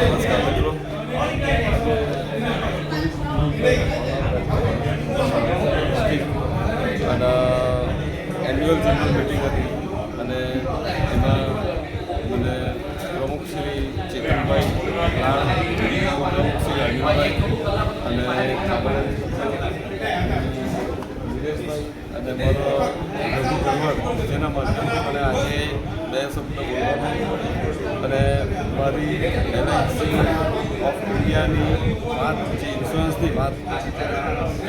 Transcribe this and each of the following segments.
નમસ્કાર મિત્રો. અને એન્યુઅલ જનરલ મિટિંગ હતી અને એમાં મને પ્રમુખ શ્રી ચેતનભાઈ, પ્રમુખ શ્રી અનિલભાઈ અને નિલેશભાઈ અને મારો રઘુ પરમાર જેના માધ્યમથી મને આજે 2 શબ્દ બોલવાનું અને મારી એલઆઈસી ઓફ ઇન્ડિયાની વાત જે ઇન્સ્યોરન્સની વાત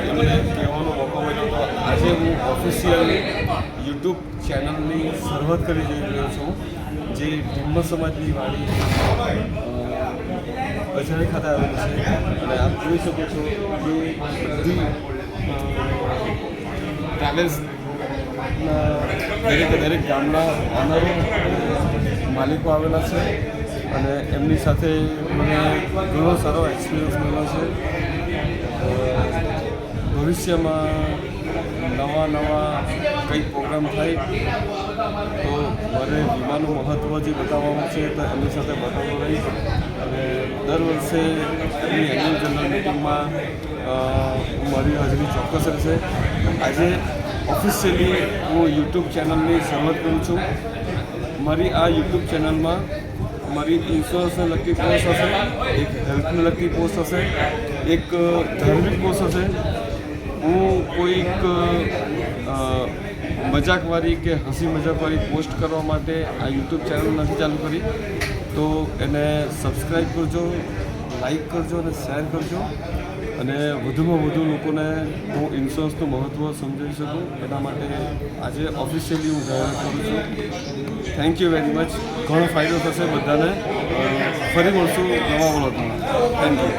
એમને કહેવાનો મોકો મળ્યો હતો. આજે હું ઓફિશિયલ યુટ્યુબ ચેનલની શરૂઆત કરી જઈ રહ્યો છું, જે બ્રહ્મ સમાજની વાડી અજાણી ખાતે આવેલી છે. અને આપ જોઈ શકો છો કે બધી ટ્રાવેલ્સના દરેક ગામના ઓનરો માલિકો આવેલા છે અને એમની સાથે મને ઘણો સારો એક્સપિરિયન્સ મળ્યો છે. ભવિષ્યમાં નવા કંઈક પ્રોગ્રામ થાય તો મારે વીમાનું મહત્ત્વ જે બતાવવાનું છે તો એમની સાથે બતાવતો રહીશ અને દર વર્ષે એમની એન્યુઅલ જનરલ મિટિંગમાં મારી હાજરી ચોક્કસ રહેશે. આજે ઓફિશિયલી હું યુટ્યુબ ચેનલની શરૂઆત કરું છું. મારી આ યુટ્યુબ ચેનલમાં મારી ઇન્સ્યોરન્સને લગતી પોસ્ટ હશે, એક હેલ્થને લગતી પોસ્ટ હશે, એક ધાર્મિક પોસ્ટ હશે. હું કોઈક મજાકવાળી કે હસી મજાકવાળી પોસ્ટ કરવા માટે આ યુટ્યુબ ચેનલ નથી ચાલુ કરી, તો એને સબસ્ક્રાઈબ કરજો, લાઈક કરજો અને શેર કરજો અને વધુમાં વધુ લોકોને હું ઇન્સ્યોરન્સનું મહત્ત્વ સમજાવી શકું એના માટે આજે ઓફિશિયલી હું જાહેરાત કરું છું. Thank you very much. ઘણો ફાયદો થશે બધાને. ફરી મળશું નવા વ્લોગમાં. Thank you.